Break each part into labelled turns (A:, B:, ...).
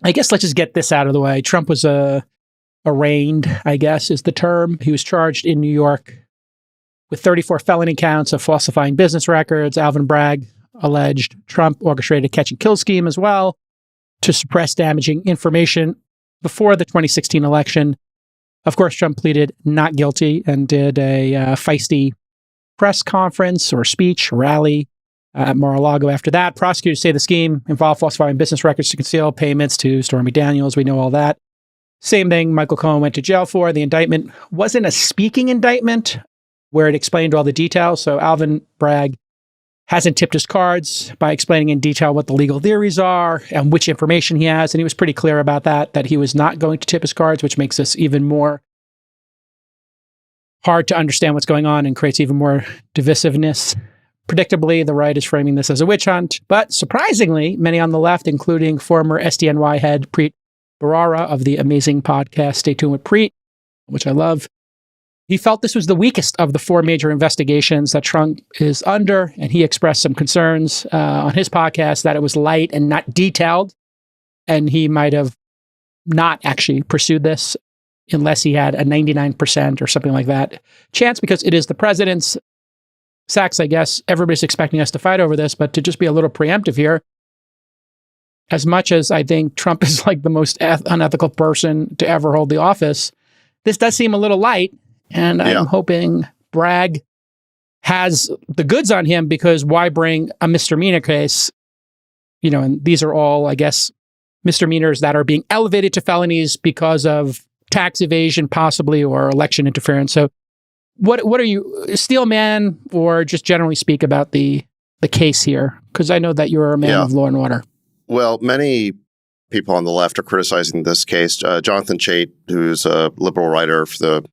A: I guess let's just get this out of the way. Trump was arraigned, I guess is the term. He was charged in New York with 34 felony counts of falsifying business records. Alvin Bragg alleged Trump orchestrated a catch and kill scheme as well to suppress damaging information before the 2016 election. Of course, Trump pleaded not guilty and did a feisty press conference or speech, rally at Mar-a-Lago after that. Prosecutors say the scheme involved falsifying business records to conceal payments to Stormy Daniels. We know all that. Same thing Michael Cohen went to jail for. The indictment wasn't a speaking indictment where it explained all the details. So Alvin Bragg hasn't tipped his cards by explaining in detail what the legal theories are and which information he has. And he was pretty clear about that he was not going to tip his cards, which makes this even more hard to understand what's going on and creates even more divisiveness. Predictably, the right is framing this as a witch hunt. But surprisingly, many on the left, including former SDNY head Preet Bharara of the amazing podcast Stay Tuned with Preet, which I love, he felt this was the weakest of the four major investigations that Trump is under, and he expressed some concerns on his podcast that it was light and not detailed, and he might have not actually pursued this unless he had a 99% or something like that chance, because it is the president's. Sachs, I guess everybody's expecting us to fight over this, but to just be a little preemptive here, as much as I think Trump is like the most unethical person to ever hold the office, this does seem a little light. And I'm hoping Bragg has the goods on him, because why bring a misdemeanor case? You know, and these are all, I guess, misdemeanors that are being elevated to felonies because of tax evasion, possibly, or election interference. So what are you, steel man, or just generally speak about the case here? Because I know that you're a man of law and order.
B: Well, many people on the left are criticizing this case. Jonathan Chait, who's a liberal writer for the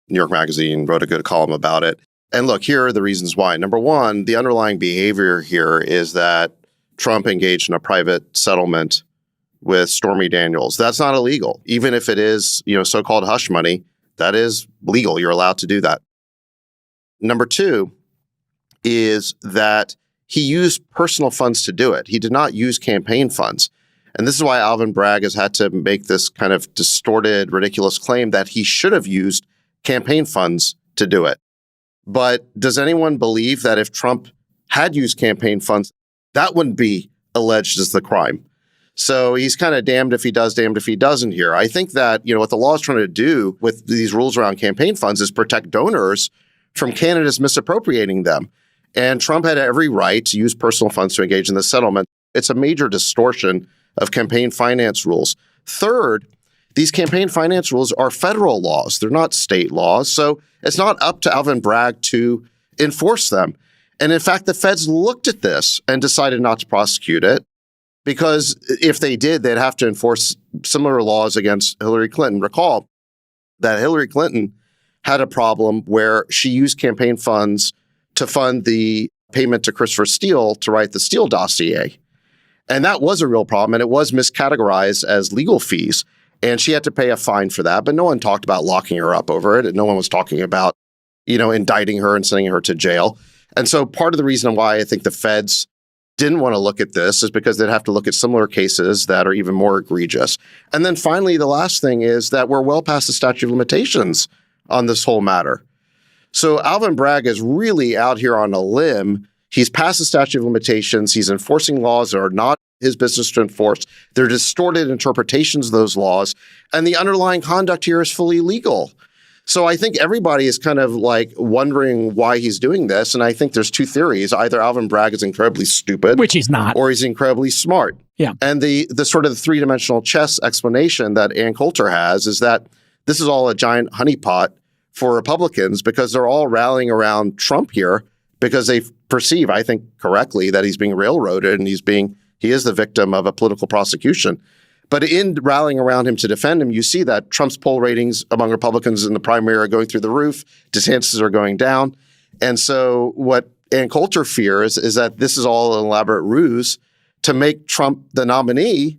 B: New York Magazine, wrote a good column about it. And look, here are the reasons why. Number one, the underlying behavior here is that Trump engaged in a private settlement with Stormy Daniels. That's not illegal. Even if it is, so-called hush money, that is legal. You're allowed to do that. Number two is that he used personal funds to do it. He did not use campaign funds. And this is why Alvin Bragg has had to make this kind of distorted, ridiculous claim that he should have used campaign funds to do it. But does anyone believe that if Trump had used campaign funds, that wouldn't be alleged as the crime? So he's kind of damned if he does, damned if he doesn't here. I think that, what the law is trying to do with these rules around campaign funds is protect donors from candidates misappropriating them. And Trump had every right to use personal funds to engage in the settlement. It's a major distortion of campaign finance rules. Third, these campaign finance rules are federal laws. They're not state laws. So it's not up to Alvin Bragg to enforce them. And in fact, the feds looked at this and decided not to prosecute it, because if they did, they'd have to enforce similar laws against Hillary Clinton. Recall that Hillary Clinton had a problem where she used campaign funds to fund the payment to Christopher Steele to write the Steele dossier. And that was a real problem, and it was miscategorized as legal fees. And she had to pay a fine for that, but no one talked about locking her up over it. And no one was talking about, indicting her and sending her to jail. And so part of the reason why I think the feds didn't want to look at this is because they'd have to look at similar cases that are even more egregious. And then finally, the last thing is that we're well past the statute of limitations on this whole matter. So Alvin Bragg is really out here on a limb. He's past the statute of limitations. He's enforcing laws that are not his business to enforce. They're distorted interpretations of those laws. And the underlying conduct here is fully legal. So I think everybody is kind of like wondering why he's doing this. And I think there's two theories. Either Alvin Bragg is incredibly stupid,
A: which he's not,
B: or he's incredibly smart.
A: Yeah.
B: And the sort of the three-dimensional chess explanation that Ann Coulter has is that this is all a giant honeypot for Republicans, because they're all rallying around Trump here because they perceive, I think correctly, that he's being railroaded and he is the victim of a political prosecution. But in rallying around him to defend him, you see that Trump's poll ratings among Republicans in the primary are going through the roof. DeSantis are going down. And so what Ann Coulter fears is that this is all an elaborate ruse to make Trump the nominee,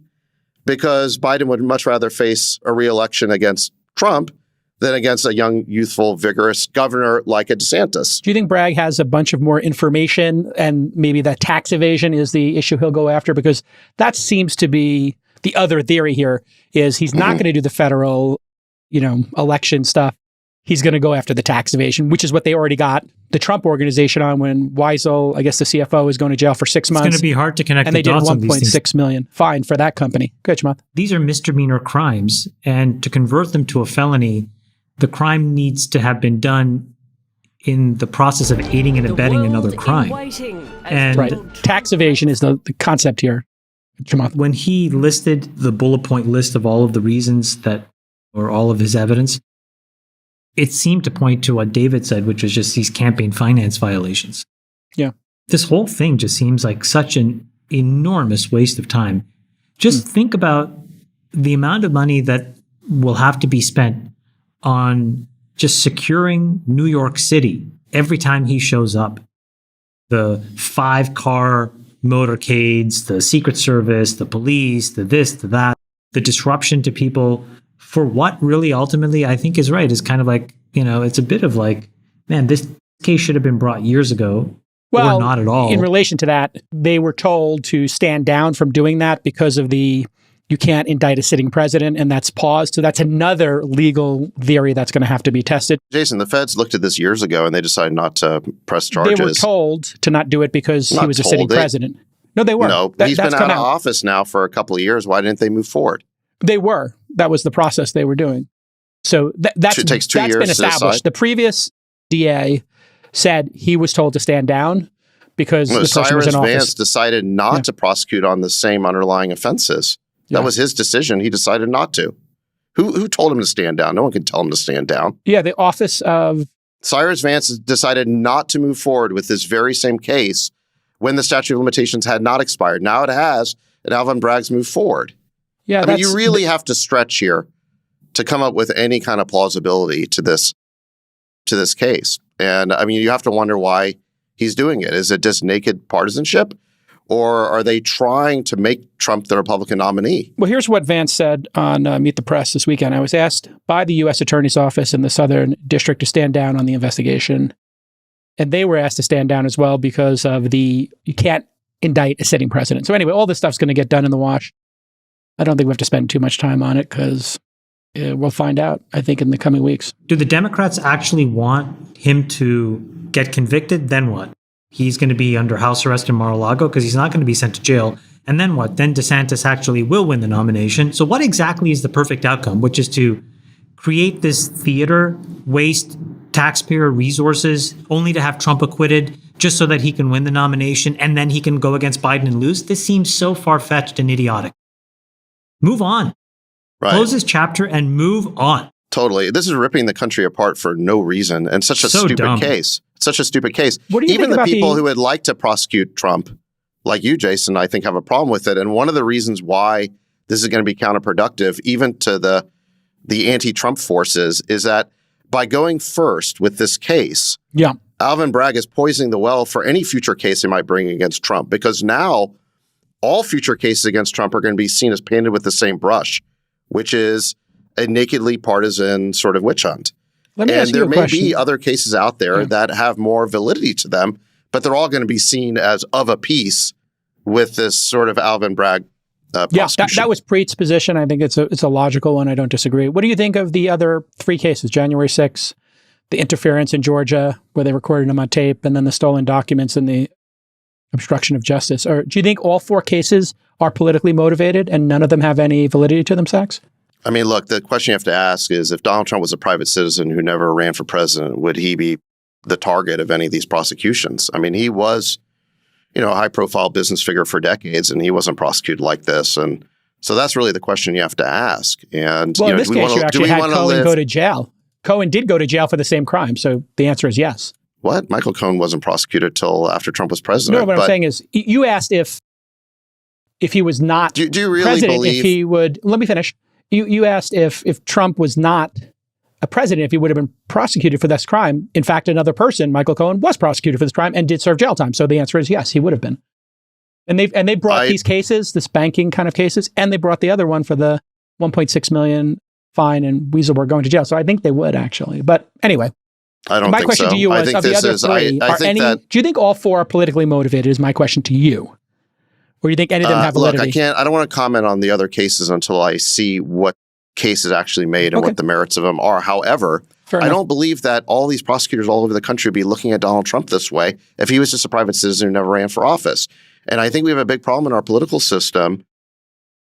B: because Biden would much rather face a re-election against Trump than against a young, youthful, vigorous governor like a DeSantis.
A: Do you think Bragg has a bunch of more information, and maybe that tax evasion is the issue he'll go after? Because that seems to be the other theory here is he's not going to do the federal, election stuff. He's going to go after the tax evasion, which is what they already got the Trump organization on when Weisel, I guess the CFO, is going to jail for 6 months.
C: It's going to be hard to connect
A: and
C: the dots on these things.
A: And they did $1.6 million fine for that company. Good, Chamath.
C: These are misdemeanor crimes, and to convert them to a felony, the crime needs to have been done in the process of aiding and abetting another crime. And
A: right. Tax evasion is the concept here. Chamath.
C: When he listed the bullet point list of all of the reasons or all of his evidence, it seemed to point to what David said, which was just these campaign finance violations.
A: Yeah.
C: This whole thing just seems like such an enormous waste of time. Just think about the amount of money that will have to be spent on just securing New York City every time he shows up. The 5-car motorcades, the Secret Service, the police, the this, the that, the disruption to people for what really ultimately I think is right is kind of like, it's a bit of like, man, this case should have been brought years ago.
A: Well,
C: or not at all.
A: In relation to that, they were told to stand down from doing that because of you can't indict a sitting president, and that's paused. So that's another legal theory that's going to have to be tested.
B: Jason, the feds looked at this years ago and they decided not to press charges.
A: They were told to not do it because he was a sitting president. No, they were.
B: No, he's been out of office now for a couple of years. Why didn't they move forward?
A: They were. That was the process they were doing. So that's
B: it takes 2 years
A: been established. The previous DA said he was told to stand down because the person was in office.
B: Cyrus Vance decided not to prosecute on the same underlying offenses. That was his decision. He decided not to. Who told him to stand down? No one can tell him to stand down.
A: Yeah, the office of...
B: Cyrus Vance decided not to move forward with this very same case when the statute of limitations had not expired. Now it has, and Alvin Bragg's moved forward.
A: Yeah,
B: I mean, you really have to stretch here to come up with any kind of plausibility to this case. And I mean, you have to wonder why he's doing it. Is it just naked partisanship? Or are they trying to make Trump the Republican nominee?
A: Well, here's what Vance said on Meet the Press this weekend. I was asked by the U.S. Attorney's Office in the Southern District to stand down on the investigation. And they were asked to stand down as well because of you can't indict a sitting president. So anyway, all this stuff's going to get done in the wash. I don't think we have to spend too much time on it because we'll find out, I think, in the coming weeks.
C: Do the Democrats actually want him to get convicted? Then what? He's going to be under house arrest in Mar-a-Lago because he's not going to be sent to jail. And then what? Then DeSantis actually will win the nomination. So what exactly is the perfect outcome, which is to create this theater, waste taxpayer resources, only to have Trump acquitted just so that he can win the nomination and then he can go against Biden and lose? This seems so far-fetched and idiotic. Move on.
B: Right.
C: Close this chapter and move on.
B: Totally. This is ripping the country apart for no reason and such a stupid case. Such a stupid case.
A: What do you
B: Even
A: think
B: the
A: about
B: people who would like to prosecute Trump, like you, Jason, I think have a problem with it. And one of the reasons why this is going to be counterproductive, even to the anti-Trump forces, is that by going first with this case, Alvin Bragg is poisoning the well for any future case he might bring against Trump, because now all future cases against Trump are going to be seen as painted with the same brush, which is a nakedly partisan sort of witch hunt.
A: Let me ask you a question.
B: And there may be other cases out there that have more validity to them, but they're all going to be seen as of a piece with this sort of Alvin Bragg prosecution.
A: That was Preet's position. I think it's a logical one. I don't disagree. What do you think of the other 3 cases? January 6th, the interference in Georgia, where they recorded him on tape, and then the stolen documents and the obstruction of justice. Or do you think all 4 cases are politically motivated and none of them have any validity to them, Sachs?
B: I mean, look, the question you have to ask is, if Donald Trump was a private citizen who never ran for president, would he be the target of any of these prosecutions? I mean, he was, a high-profile business figure for decades, and he wasn't prosecuted like this. And so that's really the question you have to ask. And
A: in this case, you actually had Cohen go to jail. Cohen did go to jail for the same crime, so the answer is yes.
B: What? Michael Cohen wasn't prosecuted till after Trump was president.
A: No, what I'm saying is, you asked if he was not
B: do you really
A: president,
B: believe...
A: if he would... Let me finish. You asked if Trump was not a president, if he would have been prosecuted for this crime. In fact, another person, Michael Cohen, was prosecuted for this crime and did serve jail time. So the answer is yes, he would have been. And they brought these cases, this banking kind of cases, and they brought the other one for the $1.6 million fine and Weaselberg going to jail. So I think they would actually. But anyway,
B: I don't
A: my
B: think
A: question
B: so.
A: to you was,
B: I think
A: of the other 3, do you think all 4 are politically motivated is my question to you. Or do you think any of them have validity?
B: I don't want to comment on the other cases until I see what case is actually made and what the merits of them are. However, I don't believe that all these prosecutors all over the country would be looking at Donald Trump this way if he was just a private citizen who never ran for office. And I think we have a big problem in our political system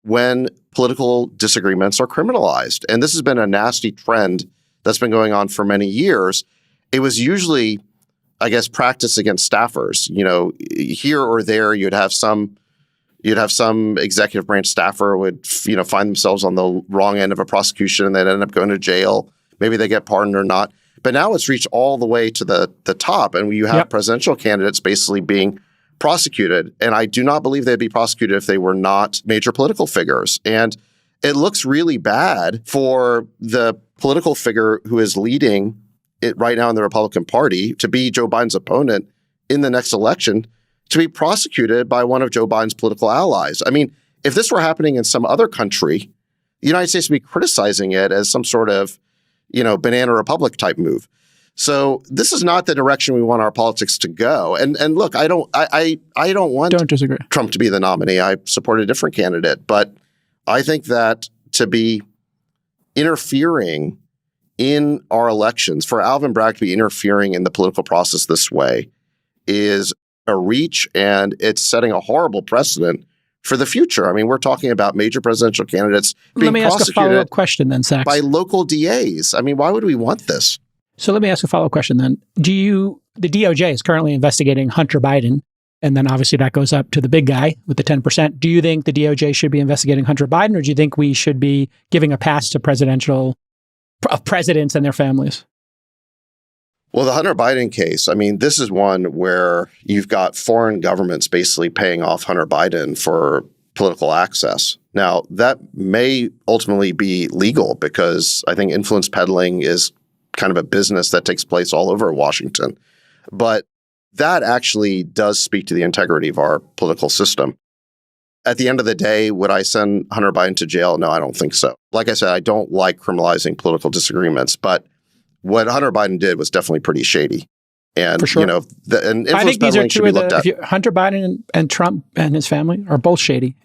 B: when political disagreements are criminalized. And this has been a nasty trend that's been going on for many years. It was usually, I guess, practice against staffers. You know, here or there, you'd have some executive branch staffer would, find themselves on the wrong end of a prosecution and they'd end up going to jail. Maybe they get pardoned or not. But now it's reached all the way to the top, and you have presidential candidates basically being prosecuted. And I do not believe they'd be prosecuted if they were not major political figures. And it looks really bad for the political figure who is leading it right now in the Republican Party to be Joe Biden's opponent in the next election, to be prosecuted by one of Joe Biden's political allies. I mean, if this were happening in some other country, the United States would be criticizing it as some sort of, banana republic type move. So this is not the direction we want our politics to go. And look, I don't
A: disagree.
B: Trump to be the nominee. I support a different candidate, but I think that to be interfering in our elections, for Alvin Bragg to be interfering in the political process this way, is a reach, and it's setting a horrible precedent for the future. I mean, we're talking about major presidential candidates being prosecuted. Let me ask a follow-up
A: question then, Sachs.
B: By local DAs. I mean, why would we want this?
A: So let me ask a follow-up question then. The DOJ is currently investigating Hunter Biden, and then obviously that goes up to the big guy with the 10%. Do you think the DOJ should be investigating Hunter Biden, or do you think we should be giving a pass to presidents and their families?
B: Well, the Hunter Biden case, I mean, this is one where you've got foreign governments basically paying off Hunter Biden for political access. Now, that may ultimately be legal because I think influence peddling is kind of a business that takes place all over Washington. But that actually does speak to the integrity of our political system. At the end of the day, would I send Hunter Biden to jail? No, I don't think so. Like I said, I don't like criminalizing political disagreements, but what Hunter Biden did was definitely pretty shady. And,
A: for sure.
B: And influence peddling should be looked at.
A: Hunter Biden and Trump and his family are both shady.